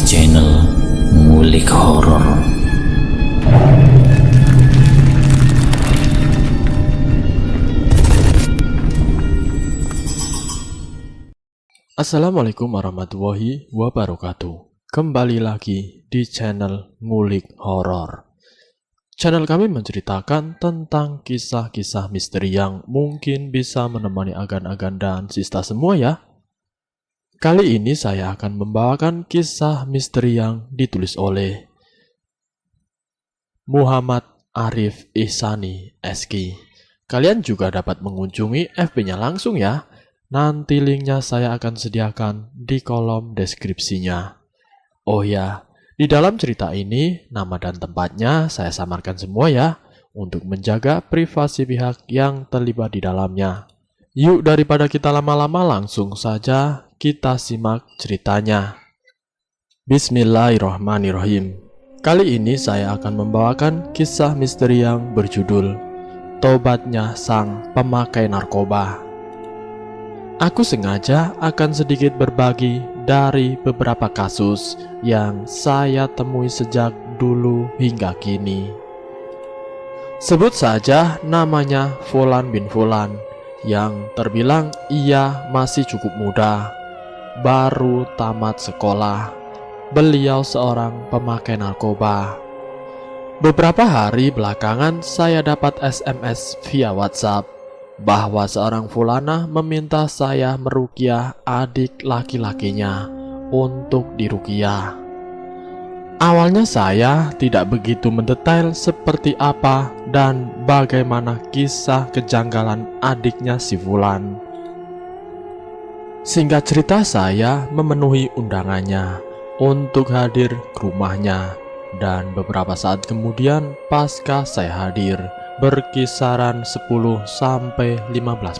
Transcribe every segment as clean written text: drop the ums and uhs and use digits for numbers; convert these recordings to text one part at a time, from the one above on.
channel Ngulik Horor. Assalamualaikum warahmatullahi wabarakatuh. Kembali lagi di channel Ngulik Horor. Channel kami menceritakan tentang kisah-kisah misteri yang mungkin bisa menemani agan-agan dan sista semua ya. Kali ini saya akan membawakan kisah misteri yang ditulis oleh Muhammad Arif Ihsani SK. Kalian juga dapat mengunjungi FB-nya langsung ya. Nanti linknya saya akan sediakan di kolom deskripsinya. Oh ya, di dalam cerita ini, nama dan tempatnya saya samarkan semua ya, untuk menjaga privasi pihak yang terlibat di dalamnya. Yuk, daripada kita lama-lama, langsung saja kita simak ceritanya. Bismillahirrahmanirrahim. Kali ini saya akan membawakan kisah misteri yang berjudul Tobatnya Sang Pemakai Narkoba. Aku sengaja akan sedikit berbagi dari beberapa kasus yang saya temui sejak dulu hingga kini. Sebut saja namanya Fulan bin Fulan, yang terbilang ia masih cukup muda, baru tamat sekolah. Beliau seorang pemakai narkoba. Beberapa hari belakangan saya dapat SMS via WhatsApp bahwa seorang Fulana meminta saya meruqyah adik laki-lakinya untuk diruqyah. Awalnya saya tidak begitu mendetail seperti apa dan bagaimana kisah kejanggalan adiknya si Fulan. Singkat cerita, saya memenuhi undangannya untuk hadir ke rumahnya, dan beberapa saat kemudian pasca saya hadir, berkisaran 10-15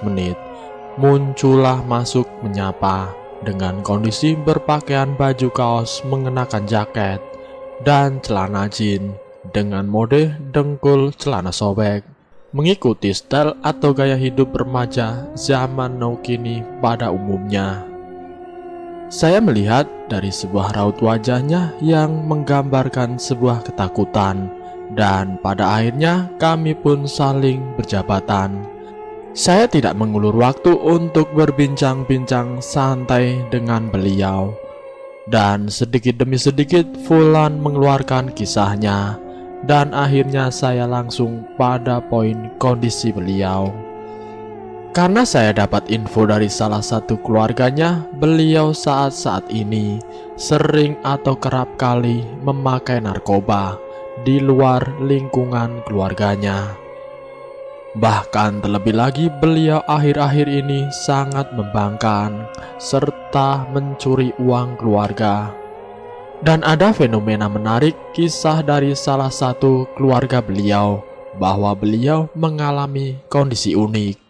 menit, muncullah masuk menyapa dengan kondisi berpakaian baju kaos mengenakan jaket dan celana jeans dengan mode dengkul celana sobek, mengikuti style atau gaya hidup remaja zaman now kini pada umumnya. Saya melihat dari sebuah raut wajahnya yang menggambarkan sebuah ketakutan, dan pada akhirnya kami pun saling berjabatan. Saya tidak mengulur waktu untuk berbincang-bincang santai dengan beliau, dan sedikit demi sedikit Fulan mengeluarkan kisahnya, dan akhirnya saya langsung pada poin kondisi beliau. Karena saya dapat info dari salah satu keluarganya, beliau saat-saat ini sering atau kerap kali memakai narkoba di luar lingkungan keluarganya. Bahkan terlebih lagi, beliau akhir-akhir ini sangat membangkang serta mencuri uang keluarga. Dan ada fenomena menarik kisah dari salah satu keluarga beliau, bahwa beliau mengalami kondisi unik.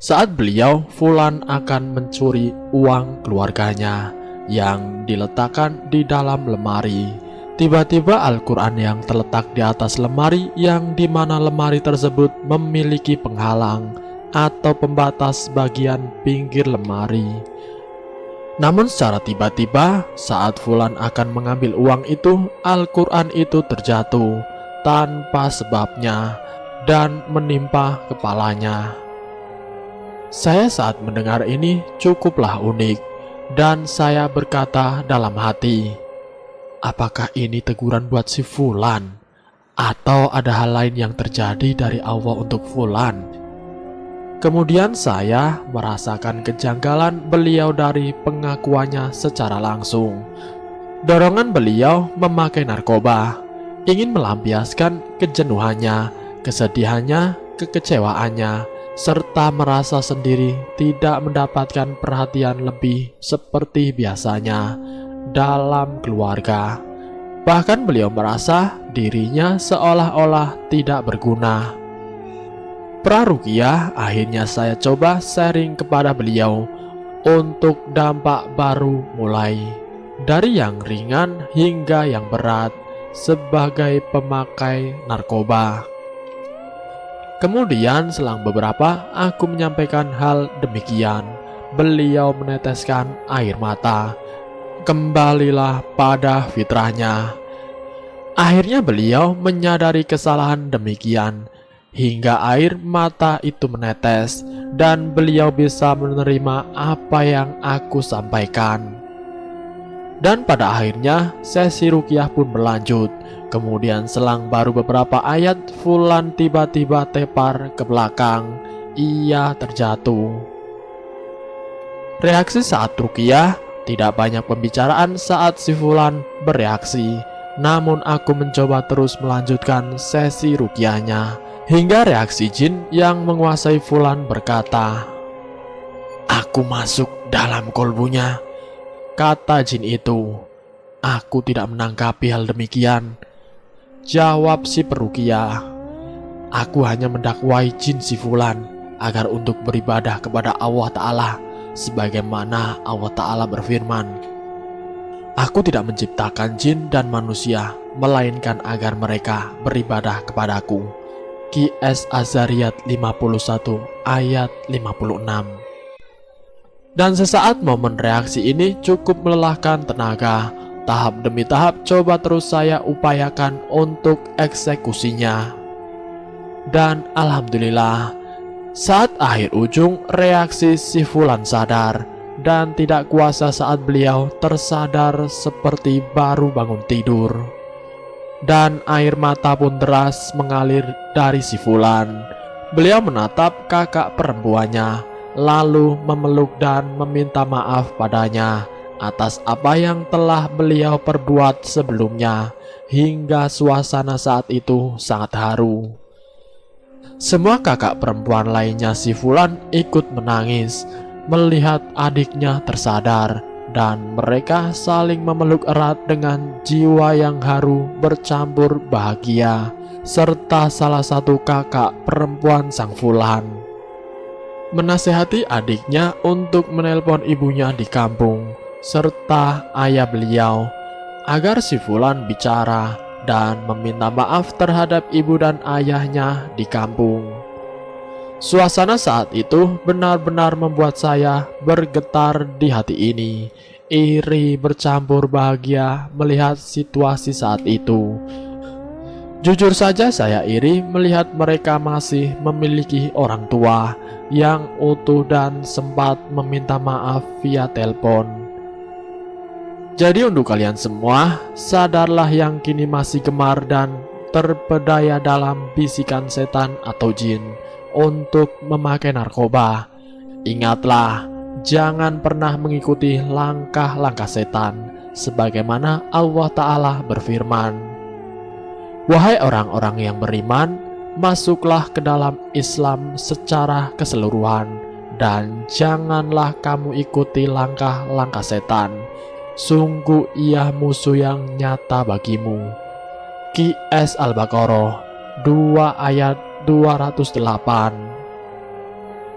Saat beliau Fulan akan mencuri uang keluarganya yang diletakkan di dalam lemari, tiba-tiba Al-Quran yang terletak di atas lemari, yang dimana lemari tersebut memiliki penghalang atau pembatas bagian pinggir lemari. Namun secara tiba-tiba saat Fulan akan mengambil uang itu, Al-Quran itu terjatuh tanpa sebabnya dan menimpa kepalanya. Saya saat mendengar ini cukuplah unik, dan saya berkata dalam hati, apakah ini teguran buat si Fulan? Atau ada hal lain yang terjadi dari Allah untuk Fulan? Kemudian saya merasakan kejanggalan beliau dari pengakuannya secara langsung. Dorongan beliau memakai narkoba, ingin melampiaskan kejenuhannya, kesedihannya, kekecewaannya, serta merasa sendiri tidak mendapatkan perhatian lebih seperti biasanya dalam keluarga. Bahkan beliau merasa dirinya seolah-olah tidak berguna. Praruqyah akhirnya saya coba sharing kepada beliau untuk dampak baru, mulai dari yang ringan hingga yang berat sebagai pemakai narkoba. Kemudian selang beberapa aku menyampaikan hal demikian, beliau meneteskan air mata kembalilah pada fitrahnya. Akhirnya beliau menyadari kesalahan demikian, hingga air mata itu menetes, dan beliau bisa menerima apa yang aku sampaikan. Dan pada akhirnya sesi ruqyah pun berlanjut. Kemudian selang baru beberapa ayat, Fulan tiba-tiba tepar ke belakang. Ia terjatuh. Reaksi saat ruqyah, tidak banyak pembicaraan saat si Fulan bereaksi. Namun aku mencoba terus melanjutkan sesi ruqyahnya, hingga reaksi jin yang menguasai Fulan berkata, "Aku masuk dalam kolbunya," kata jin itu. "Aku tidak menanggapi hal demikian," jawab si peruqyah. "Aku hanya mendakwai jin si Fulan agar untuk beribadah kepada Allah Ta'ala, sebagaimana Allah Ta'ala berfirman, 'Aku tidak menciptakan jin dan manusia, melainkan agar mereka beribadah kepadaku.'" QS Az-Zariyat 51 ayat 56. Dan sesaat momen reaksi ini cukup melelahkan tenaga. Tahap demi tahap coba terus saya upayakan untuk eksekusinya. Dan alhamdulillah, saat akhir ujung reaksi si Fulan sadar, dan tidak kuasa saat beliau tersadar seperti baru bangun tidur. Dan air mata pun deras mengalir dari si Fulan. Beliau menatap kakak perempuannya, lalu memeluk dan meminta maaf padanya atas apa yang telah beliau perbuat sebelumnya, hingga suasana saat itu sangat haru. Semua kakak perempuan lainnya si Fulan ikut menangis melihat adiknya tersadar, dan mereka saling memeluk erat dengan jiwa yang haru bercampur bahagia, serta salah satu kakak perempuan sang Fulan menasehati adiknya untuk menelpon ibunya di kampung serta ayah beliau agar si Fulan bicara dan meminta maaf terhadap ibu dan ayahnya di kampung. Suasana saat itu benar-benar membuat saya bergetar di hati ini, iri bercampur bahagia melihat situasi saat itu. Jujur saja saya iri melihat mereka masih memiliki orang tua yang utuh dan sempat meminta maaf via telepon. Jadi untuk kalian semua, sadarlah yang kini masih gemar dan terpedaya dalam bisikan setan atau jin untuk memakai narkoba. Ingatlah, jangan pernah mengikuti langkah-langkah setan, sebagaimana Allah Ta'ala berfirman, "Wahai orang-orang yang beriman, masuklah ke dalam Islam secara keseluruhan, dan janganlah kamu ikuti langkah-langkah setan. Sungguh ia musuh yang nyata bagimu." QS Al-Baqarah 2 ayat 208.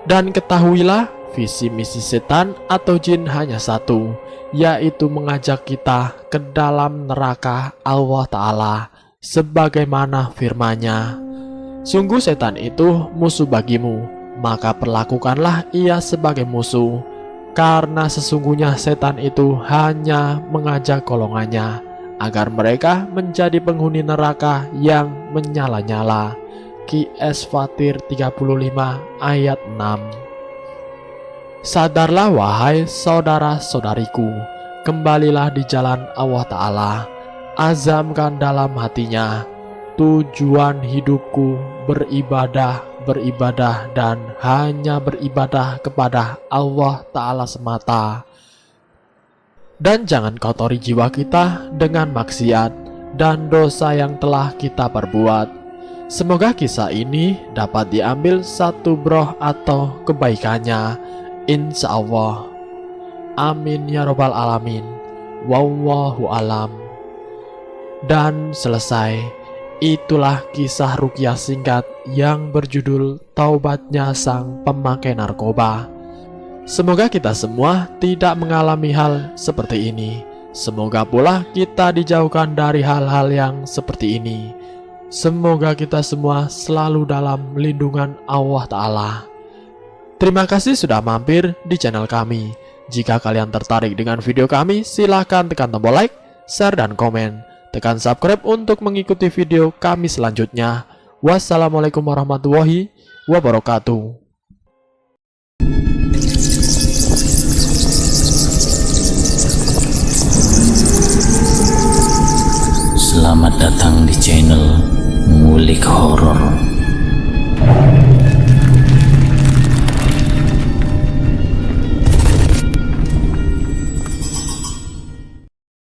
Dan ketahuilah, visi misi setan atau jin hanya satu, yaitu mengajak kita ke dalam neraka Allah Ta'ala, sebagaimana firman-Nya, "Sungguh setan itu musuh bagimu, maka perlakukanlah ia sebagai musuh, karena sesungguhnya setan itu hanya mengajak golongannya agar mereka menjadi penghuni neraka yang menyala-nyala." QS Fatir 35 ayat 6. Sadarlah wahai saudara-saudariku, kembalilah di jalan Allah Ta'ala. Azamkan dalam hatinya, tujuan hidupku beribadah, dan hanya beribadah kepada Allah Ta'ala semata. Dan jangan kotori jiwa kita dengan maksiat dan dosa yang telah kita perbuat. Semoga kisah ini dapat diambil satu broh atau kebaikannya, insya Allah. Amin ya robbal alamin. Wallahu alam. Dan selesai. Itulah kisah ruqyah singkat yang berjudul Taubatnya Sang Pemakai Narkoba. Semoga kita semua tidak mengalami hal seperti ini. Semoga pula kita dijauhkan dari hal-hal yang seperti ini. Semoga kita semua selalu dalam lindungan Allah Ta'ala. Terima kasih sudah mampir di channel kami. Jika kalian tertarik dengan video kami, silahkan tekan tombol like, share, dan komen. Tekan subscribe untuk mengikuti video kami selanjutnya. Wassalamualaikum warahmatullahi wabarakatuh. Selamat datang di channel Ngulik Horor.